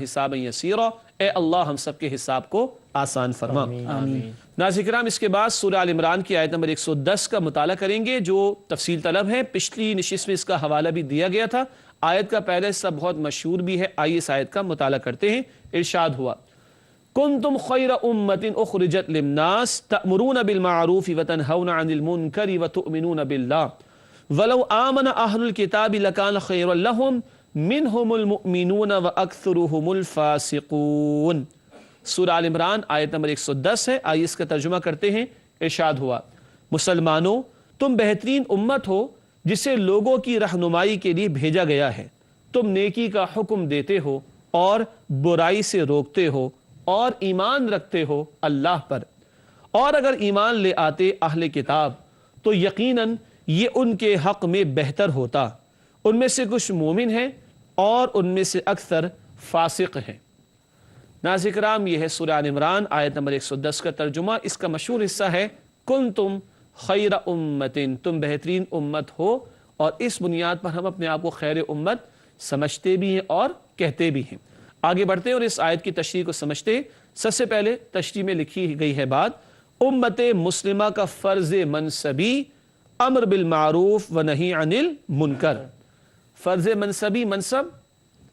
حسابا یسیرا، اے اللہ ہم سب کے حساب کو آسان فرما۔ ناظرین کرام، اس کے بعد سورہ آل عمران کی آیت نمبر 110 کا مطالعہ کریں گے جو تفصیل طلب ہے۔ پچھلی نشست میں اس کا حوالہ بھی دیا گیا تھا۔ آیت کا پہلا حصہ بہت مشہور بھی ہے، آئیے اس آیت کا مطالعہ کرتے ہیں۔ ارشاد ہوا کنتم خیر امت اخرجت للناس تأمرون بالمعروف وتنہون عن المنکر وتؤمنون باللہ ولو آمن اہل الکتاب لکان خیر لہم منہم المؤمنون واکثرهم الفاسقون۔ سورہ آل عمران آیت نمبر 110 ہے، آئیے اس کا ترجمہ کرتے ہیں۔ ارشاد ہوا مسلمانوں، تم بہترین امت ہو جسے لوگوں کی رہنمائی کے لیے بھیجا گیا ہے۔ تم نیکی کا حکم دیتے ہو اور برائی سے روکتے ہو اور ایمان رکھتے ہو اللہ پر، اور اگر ایمان لے آتے اہل کتاب تو یقیناً یہ ان کے حق میں بہتر ہوتا۔ ان میں سے کچھ مومن ہیں اور ان میں سے اکثر فاسق ہیں۔ ناظرین کرام، یہ ہے سورہ آل عمران آیت نمبر 110 کا ترجمہ۔ اس کا مشہور حصہ ہے کنتم خیر امت، تم بہترین امت ہو، اور اس بنیاد پر ہم اپنے آپ کو خیر امت سمجھتے بھی ہیں اور کہتے بھی ہیں۔ آگے بڑھتے ہیں اور اس آیت کی تشریح کو سمجھتے ہیں۔ سب سے پہلے تشریح میں لکھی گئی ہے بات امت مسلمہ کا فرض منصبی امر بالمعروف و نہی عن المنکر۔ فرض منصبی، منصب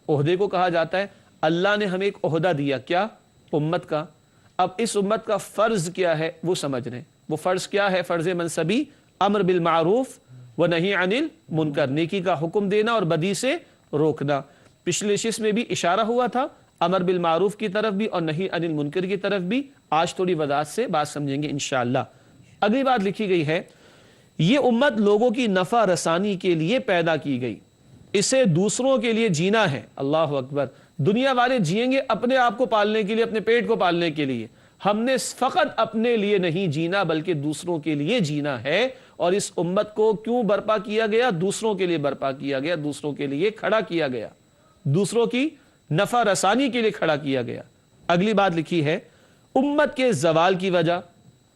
عہدے کو کہا جاتا ہے۔ اللہ نے ہمیں ایک عہدہ دیا، کیا؟ امت کا۔ اب اس امت کا فرض کیا ہے وہ سمجھ رہے ہیں۔ وہ فرض کیا ہے؟ فرض منصبی امر بالمعروف و نہی عن المنکر، نیکی کا حکم دینا اور بدی سے روکنا۔ پچھلے شس میں بھی اشارہ ہوا تھا امر بالمعروف کی طرف بھی اور نہی عن المنکر کی طرف بھی۔ آج تھوڑی وضاحت سے بات سمجھیں گے انشاءاللہ۔ اگلی بات لکھی گئی ہے یہ امت لوگوں کی نفع رسانی کے لیے پیدا کی گئی، اسے دوسروں کے لیے جینا ہے۔ اللہ اکبر! دنیا والے جئیں گے اپنے آپ کو پالنے کے لیے، اپنے پیٹ کو پالنے کے لیے۔ ہم نے فقط اپنے لیے نہیں جینا بلکہ دوسروں کے لیے جینا ہے۔ اور اس امت کو کیوں برپا کیا گیا؟ دوسروں کے لیے برپا کیا گیا، دوسروں کے لیے کھڑا کیا گیا، دوسروں کی نفع رسانی کے لیے کھڑا کیا گیا۔ اگلی بات لکھی ہے امت کے زوال کی وجہ۔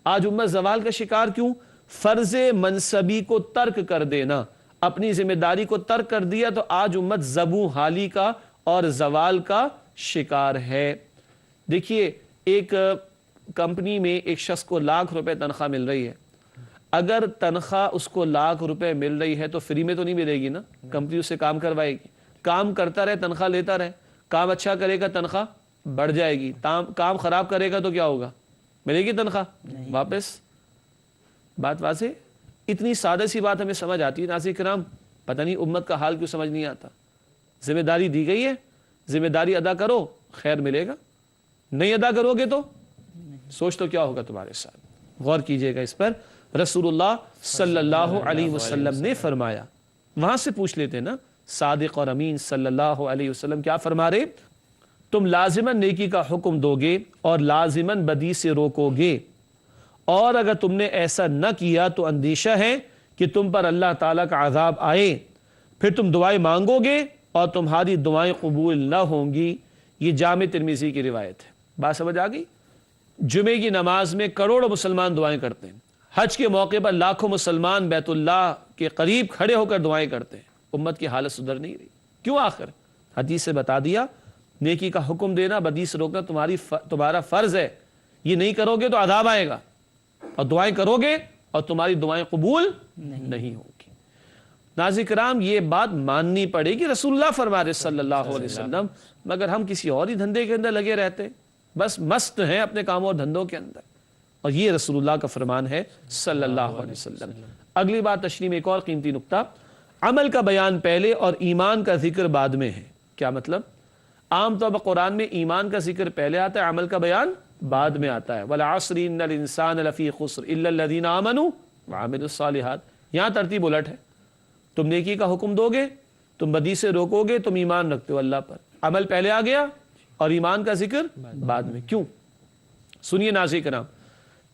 آج امت زوال کا شکار کیوں؟ فرض منصبی کو ترک کر دینا، اپنی ذمہ داری کو ترک کر دیا تو آج امت زبوں حالی کا اور زوال کا شکار ہے۔ دیکھیے، ایک کمپنی میں ایک شخص کو ₹1,00,000 تنخواہ مل رہی ہے۔ اگر تنخواہ اس کو ₹1,00,000 مل رہی ہے تو فری میں تو نہیں ملے گی نا، کمپنی اس سے کام کروائے گی۔ کام کرتا رہے، تنخواہ لیتا رہے، کام اچھا کرے گا تنخواہ بڑھ جائے گی، کام خراب کرے گا تو کیا ہوگا؟ ملے گی تنخواہ واپس؟ بات واضح؟ اتنی سادہ سی بات ہمیں سمجھ آتی ہے ناظرین کرام، پتہ نہیں امت کا حال کیوں سمجھ نہیں آتا۔ ذمہ داری دی گئی ہے، ذمہ داری ادا کرو، خیر ملے گا، نہیں ادا کرو گے تو سوچ تو کیا ہوگا تمہارے ساتھ۔ غور کیجئے گا اس پر۔ رسول اللہ صلی اللہ علیہ وسلم نے فرمایا، وہاں سے پوچھ لیتے نا، صادق اور امین صلی اللہ علیہ وسلم کیا فرما رہے؟ تم لازماً نیکی کا حکم دو گے اور لازماً بدی سے روکو گے، اور اگر تم نے ایسا نہ کیا تو اندیشہ ہے کہ تم پر اللہ تعالیٰ کا عذاب آئے، پھر تم دعائیں مانگو گے اور تمہاری دعائیں قبول نہ ہوں گی۔ یہ جامع ترمذی کی روایت ہے۔ بات سمجھ آ گئی؟ جمعے کی نماز میں کروڑوں مسلمان دعائیں کرتے ہیں، حج کے موقع پر لاکھوں مسلمان بیت اللہ کے قریب کھڑے ہو کر دعائیں کرتے ہیں، امت کی حالت سدھر نہیں رہی۔ کیوں؟ آخر حدیث سے بتا دیا نیکی کا حکم دینا، بدی سے روکنا تمہارا فرض ہے، یہ نہیں کرو گے تو عذاب آئے گا، اور دعائیں کرو گے اور تمہاری دعائیں قبول نہیں ہوگی۔ ناظرین کرام، یہ بات ماننی پڑے گی، رسول اللہ فرما رہے صلی اللہ علیہ وسلم، مگر ہم کسی اور ہی دھندے کے اندر لگے رہتے، بس مست ہیں اپنے کاموں اور دھندوں کے اندر، اور یہ رسول اللہ کا فرمان ہے صلی اللہ علیہ وسلم۔ اگلی بات تشریح میں ایک اور قیمتی نقطہ، عمل کا بیان پہلے اور ایمان کا ذکر بعد میں ہے۔ کیا مطلب؟ عام طور پر قرآن میں ایمان کا ذکر پہلے آتا ہے، عمل کا بیان بعد میں آتا ہے۔ وَالْعَصْرِ إِنَّ الْإِنسَانَ لَفِي خُسْرٍ إِلَّا الَّذِينَ آمَنُوا وَعَمِلُوا الصَّالِحَاتِ۔ یہاں ترتیب الٹ ہے، تم نیکی کا حکم دو گے، تم بدی سے روکو گے، تم ایمان رکھتے ہو اللہ پر، عمل پہلے آ گیا اور ایمان کا ذکر بعد میں۔ کیوں؟ سنیے ناظرین کرام،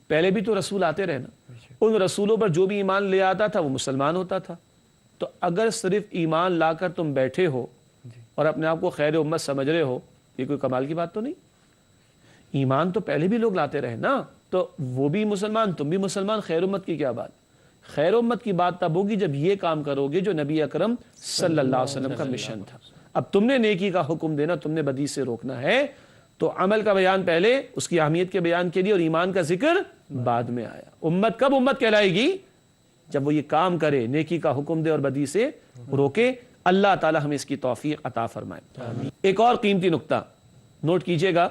پہلے بھی تو رسول آتے رہے نا، ان رسولوں پر جو بھی ایمان لے آتا تھا وہ مسلمان ہوتا تھا۔ تو اگر صرف ایمان لا کر تم بیٹھے ہو اور اپنے آپ کو خیر امت سمجھ رہے ہو، یہ کوئی کمال کی بات تو نہیں۔ ایمان تو پہلے بھی لوگ لاتے رہے نا، تو وہ بھی مسلمان، تم بھی مسلمان، خیر امت کی کیا بات؟ خیر امت کی بات تب ہوگی جب یہ کام کرو گے جو نبی اکرم صلی اللہ علیہ وسلم کا مشن تھا۔ اب تم نے نیکی کا حکم دینا، تم نے بدی سے روکنا ہے، تو عمل کا بیان پہلے، اس کی اہمیت کے بیان کے لیے، اور ایمان کا ذکر بعد میں آیا۔ امت کب امت کہلائے گی؟ جب وہ یہ کام کرے، نیکی کا حکم دے اور بدی سے روکے۔ اللہ تعالی ہمیں اس کی توفیق عطا فرمائے۔ ایک اور قیمتی نقطہ نوٹ کیجئے گا،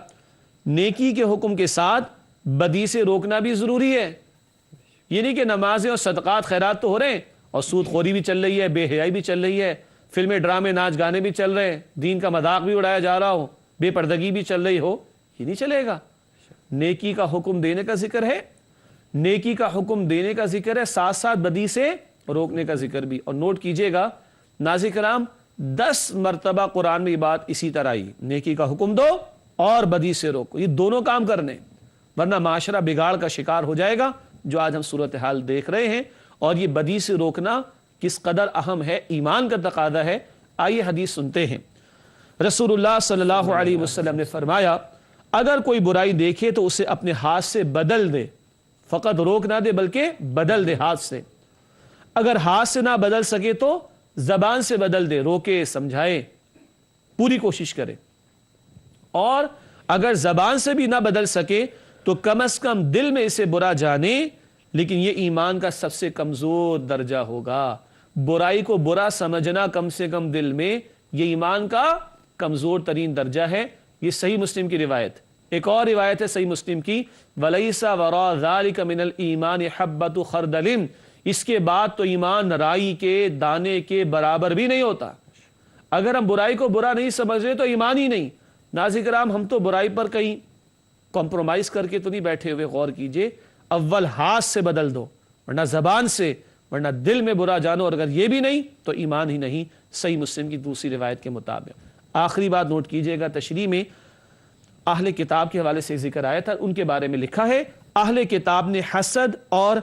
نیکی کے حکم کے ساتھ بدی سے روکنا بھی ضروری ہے۔ یہ نہیں کہ نمازیں اور صدقات خیرات تو ہو رہے ہیں اور سود خوری بھی چل رہی ہے، بے حیائی بھی چل رہی ہے، فلمیں ڈرامے ناچ گانے بھی چل رہے ہیں، دین کا مذاق بھی اڑایا جا رہا ہو، بے پردگی بھی چل رہی ہو، یہ نہیں چلے گا۔ نیکی کا حکم دینے کا ذکر ہے، نیکی کا حکم دینے کا ذکر ہے، ساتھ ساتھ بدی سے روکنے کا ذکر بھی۔ اور نوٹ کیجئے گا ناظرین کرام، 10 مرتبہ قرآن میں یہ بات اسی طرح آئی، نیکی کا حکم دو اور بدی سے روکو، یہ دونوں کام کرنے، ورنہ معاشرہ بگاڑ کا شکار ہو جائے گا جو آج ہم صورتحال دیکھ رہے ہیں۔ اور یہ بدی سے روکنا کس قدر اہم ہے، ایمان کا تقاضا ہے۔ آئیے حدیث سنتے ہیں۔ رسول اللہ صلی اللہ علیہ وسلم نے فرمایا، اگر کوئی برائی دیکھے تو اسے اپنے ہاتھ سے بدل دے، فقط روک نہ دے بلکہ بدل دے ہاتھ سے۔ اگر ہاتھ سے نہ بدل سکے تو زبان سے بدل دے، روکے، سمجھائے، پوری کوشش کرے۔ اور اگر زبان سے بھی نہ بدل سکے تو کم از کم دل میں اسے برا جانے، لیکن یہ ایمان کا سب سے کمزور درجہ ہوگا۔ برائی کو برا سمجھنا کم سے کم دل میں، یہ ایمان کا کمزور ترین درجہ ہے۔ یہ صحیح مسلم کی روایت۔ ایک اور روایت ہے صحیح مسلم کی، وَلَيْسَ وَرَاءَ ذَلِكَ مِنَ الْإِيمَانِ حَبَّةُ خَرْدَلٍ، اس کے بعد تو ایمان رائی کے دانے کے برابر بھی نہیں ہوتا۔ اگر ہم برائی کو برا نہیں سمجھ رہے تو ایمان ہی نہیں۔ ناظرین کرام، ہم تو برائی پر کہیں کمپرومائز کر کے تو نہیں بیٹھے ہوئے، غور کیجئے۔ اول ہاتھ سے بدل دو، ورنہ زبان سے، ورنہ دل میں برا جانو، اور اگر یہ بھی نہیں تو ایمان ہی نہیں، صحیح مسلم کی دوسری روایت کے مطابق۔ آخری بات نوٹ کیجئے گا، تشریح میں اہل کتاب کے حوالے سے ذکر آیا تھا، ان کے بارے میں لکھا ہے، اہل کتاب نے حسد اور